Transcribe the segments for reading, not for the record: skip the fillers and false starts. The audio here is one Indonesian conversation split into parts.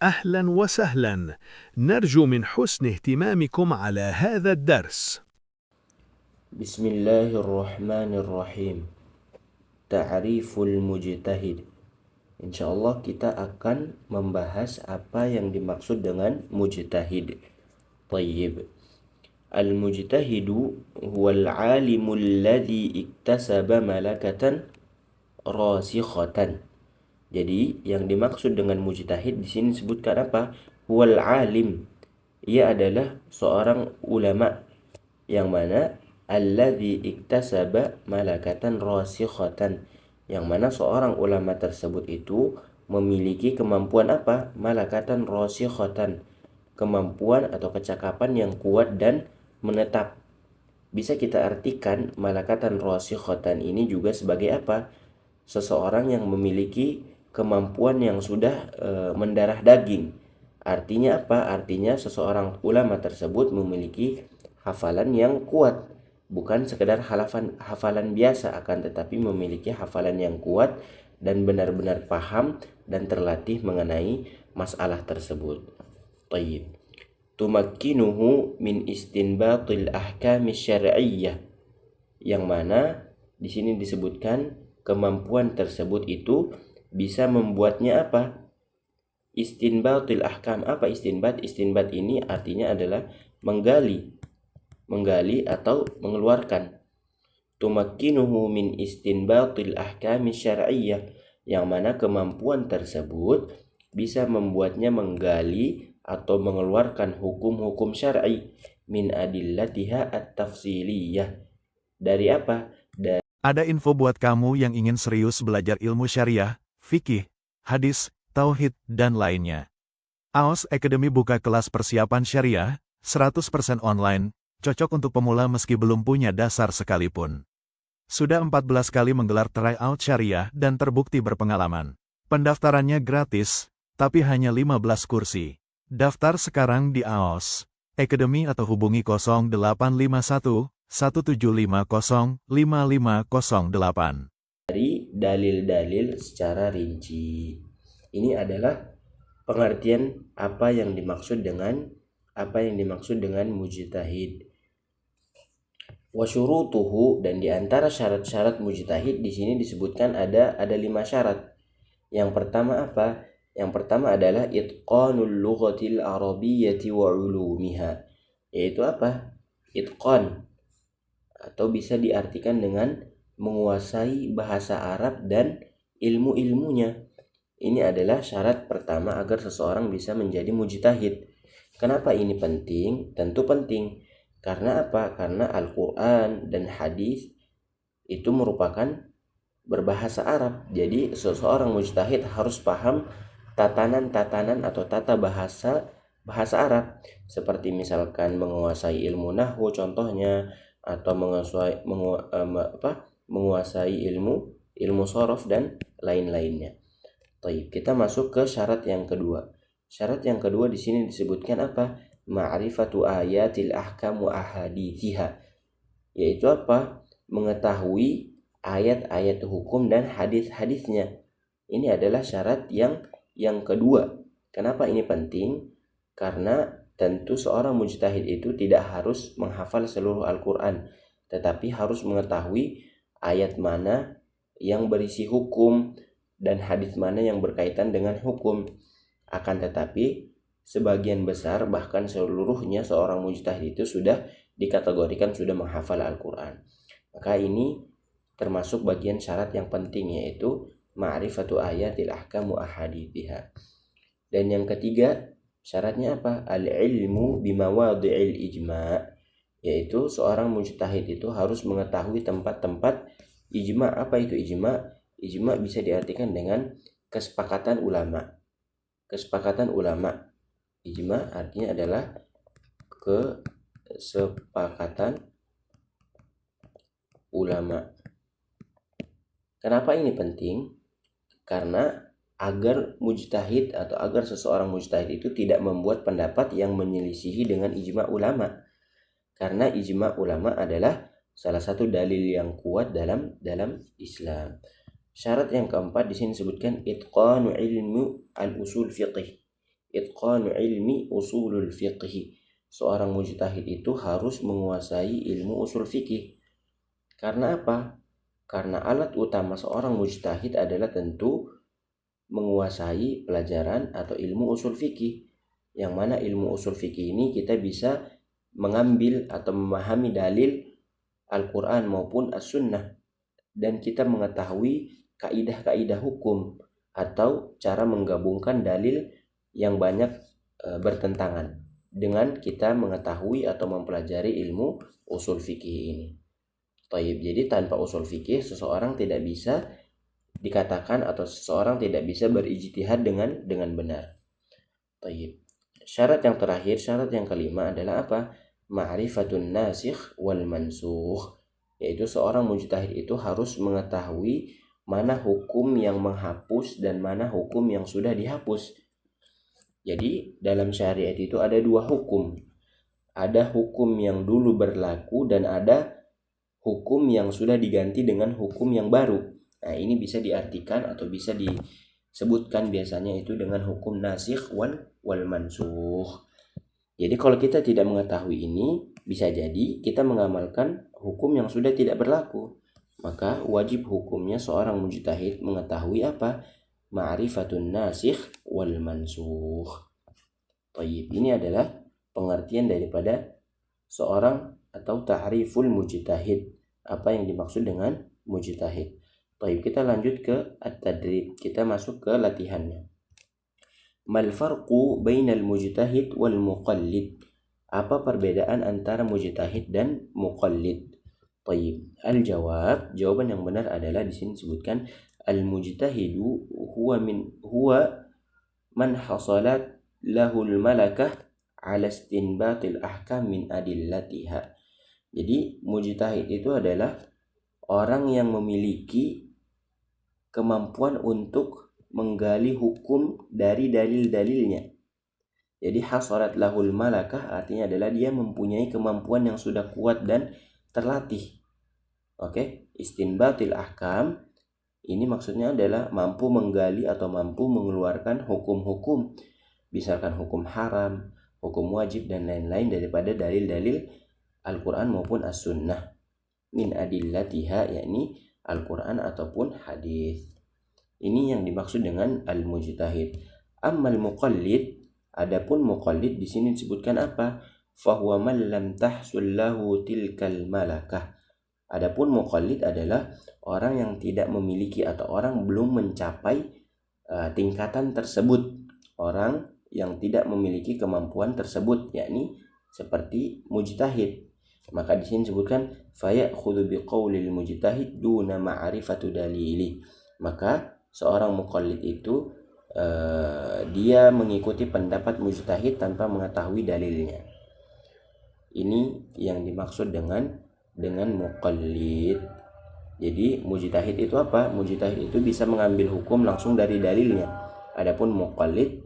أهلا وسهلا. نرجو من حسن اهتمامكم على هذا الدرس. بسم الله الرحمن الرحيم. Ta'riful mujtahid. Insyaallah kita akan membahas apa yang dimaksud dengan mujtahid. Tayyib. Al-mujtahidu huwal alimul ladzi iktasaba malakatan rasikhatan. Jadi yang dimaksud dengan mujtahid di sini disebutkan apa? Huwal alim. Ia adalah seorang ulama yang mana alladzi iktasaba malakatan rasikhatan, yang mana seorang ulama tersebut itu memiliki kemampuan apa? Malakatan rasikhatan, kemampuan atau kecakapan yang kuat dan menetap. Bisa kita artikan malakatan rasikhatan ini juga sebagai apa? Seseorang yang memiliki kemampuan yang sudah mendarah daging. Artinya apa? Artinya seseorang ulama tersebut memiliki hafalan yang kuat, bukan sekedar hafalan biasa, akan tetapi memiliki hafalan yang kuat dan benar-benar paham dan terlatih mengenai masalah tersebut. Tayyib. Tumakkinuhu min istinbatil ahkami syar'iyyah, yang mana di sini disebutkan kemampuan tersebut itu bisa membuatnya apa? Istinbatil ahkam. Apa istinbat? Istinbat ini artinya adalah menggali atau mengeluarkan. Tumakkinuhu min istinbatil ahkami syar'iyyah, yang mana kemampuan tersebut bisa membuatnya menggali atau mengeluarkan hukum-hukum syar'i min adillatiha at-tafsiliyah. Dari apa? Ada info buat kamu yang ingin serius belajar ilmu syariah, fikih, hadis, tauhid, dan lainnya. AOS Academy buka kelas persiapan syariah, 100% online, cocok untuk pemula meski belum punya dasar sekalipun. Sudah 14 kali menggelar tryout syariah dan terbukti berpengalaman. Pendaftarannya gratis, tapi hanya 15 kursi. Daftar sekarang di AOS Academy atau hubungi 0851 1750 5508. Dari dalil-dalil secara rinci. Ini adalah pengertian apa yang dimaksud dengan mujtahid. Wa syurutuhu, dan di antara syarat-syarat mujtahid di sini disebutkan ada 5 syarat. Yang pertama apa? Yang pertama adalah itqanul lughatil arabiyyati wa ulumiha. Yaitu apa? Itqan, atau bisa diartikan dengan menguasai bahasa Arab dan ilmu-ilmunya. Ini adalah syarat pertama agar seseorang bisa menjadi mujtahid. Kenapa ini penting? Tentu penting. Karena apa? Karena Al-Quran dan hadis itu merupakan berbahasa Arab. Jadi seseorang mujtahid harus paham tatanan-tatanan atau tata bahasa Arab. Seperti misalkan menguasai ilmu nahwu contohnya, atau menguasai ilmu shorof dan lain-lainnya. Baik, kita masuk ke syarat yang kedua. Syarat yang kedua di sini disebutkan apa? Ma'rifatu ayatil ahkam wa ahadithiha, yaitu apa? Mengetahui ayat-ayat hukum dan hadis-hadisnya. Ini adalah syarat yang kedua. Kenapa ini penting? Karena tentu seorang mujtahid itu tidak harus menghafal seluruh Al-Quran, tetapi harus mengetahui ayat mana yang berisi hukum dan hadis mana yang berkaitan dengan hukum. Akan tetapi sebagian besar, bahkan seluruhnya, seorang mujtahid itu sudah dikategorikan sudah menghafal Al-Quran. Maka ini termasuk bagian syarat yang penting, yaitu ma'rifatu ayatil ahkam wa ahadithiha. Dan yang ketiga, syaratnya apa? Al-ilmu bimawadhi'il ijma', yaitu seorang mujtahid itu harus mengetahui tempat-tempat ijma'. Apa itu ijma'? Ijma' bisa diartikan dengan kesepakatan ulama. Kesepakatan ulama. Ijma' artinya adalah kesepakatan ulama. Kenapa ini penting? Karena agar mujtahid atau agar seseorang mujtahid itu tidak membuat pendapat yang menyelisihi dengan ijma' ulama. Karena ijma' ulama adalah salah satu dalil yang kuat dalam Islam. Syarat yang keempat di sini disebutkan itqanu ilmu al-usul fiqih, itqanu ilmi usulul fiqhi. Seorang mujtahid itu harus menguasai ilmu usul fikih. Karena apa? Karena alat utama seorang mujtahid adalah tentu menguasai pelajaran atau ilmu usul fikih. Yang mana ilmu usul fikih ini kita bisa mengambil atau memahami dalil Al-Quran maupun As-Sunnah, dan kita mengetahui kaidah-kaidah hukum atau cara menggabungkan dalil yang banyak bertentangan dengan kita mengetahui atau mempelajari ilmu usul fikih ini. Taib. Jadi tanpa usul fikih seseorang tidak bisa dikatakan atau seseorang tidak bisa berijtihad dengan benar. Taib. Syarat yang terakhir, syarat yang kelima adalah apa? Ma'rifatun nasikh wal mansukh, yaitu seorang mujtahid itu harus mengetahui mana hukum yang menghapus dan mana hukum yang sudah dihapus. Jadi dalam syariat itu ada dua hukum. Ada hukum yang dulu berlaku dan ada hukum yang sudah diganti dengan hukum yang baru. Nah, ini bisa diartikan atau bisa disebutkan biasanya itu dengan hukum nasikh wal mansukh. Jadi kalau kita tidak mengetahui ini, bisa jadi kita mengamalkan hukum yang sudah tidak berlaku. Maka wajib hukumnya seorang mujtahid mengetahui apa? Ma'rifatun nasikh wal mansukh. Tayyib. Ini adalah pengertian daripada seorang atau ta'riful mujtahid. Apa yang dimaksud dengan mujtahid. Tayyib, kita lanjut ke at-tadrib. Kita masuk ke latihannya. Mal farqu bainal mujtahid wal muqallid? Apa perbedaan antara mujtahid dan muqallid? Tayyib. Al-jawab, jawaban yang benar adalah di sini disebutkan al-mujtahidu huwa man hasalat lahul malakah ala istinbatil ahkam min adillatiha. Jadi mujtahid itu adalah orang yang memiliki kemampuan untuk menggali hukum dari dalil-dalilnya. Jadi hasalat lahul malakah artinya adalah dia mempunyai kemampuan yang sudah kuat dan terlatih. Oke, istinbatil ahkam ini maksudnya adalah mampu menggali atau mampu mengeluarkan hukum-hukum, misalkan hukum haram, hukum wajib dan lain-lain daripada dalil-dalil Al-Quran maupun As-Sunnah. Min adillatiha, yakni Al-Quran ataupun hadis. Ini yang dimaksud dengan al-mujtahid. Ammal muqallid, adapun muqallid di sini disebutkan apa? Fahuwa man lam tahsul lahu tilkal malakah. Adapun muqallid adalah orang yang tidak memiliki atau orang belum mencapai tingkatan tersebut. Orang yang tidak memiliki kemampuan tersebut, yakni seperti mujtahid. Maka di sini disebutkan fayakhudhu biqaulil mujtahid duna ma'rifatu dalili. Maka seorang muqallid itu dia mengikuti pendapat mujtahid tanpa mengetahui dalilnya. Ini yang dimaksud dengan muqallid. Jadi mujtahid itu apa? Mujtahid itu bisa mengambil hukum langsung dari dalilnya. Adapun muqallid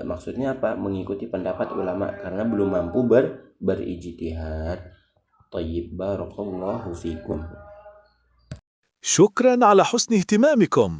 maksudnya apa? Mengikuti pendapat ulama karena belum mampu berijtihad. Tayyib, barakallahu fikum. شكرا على حسن اهتمامكم.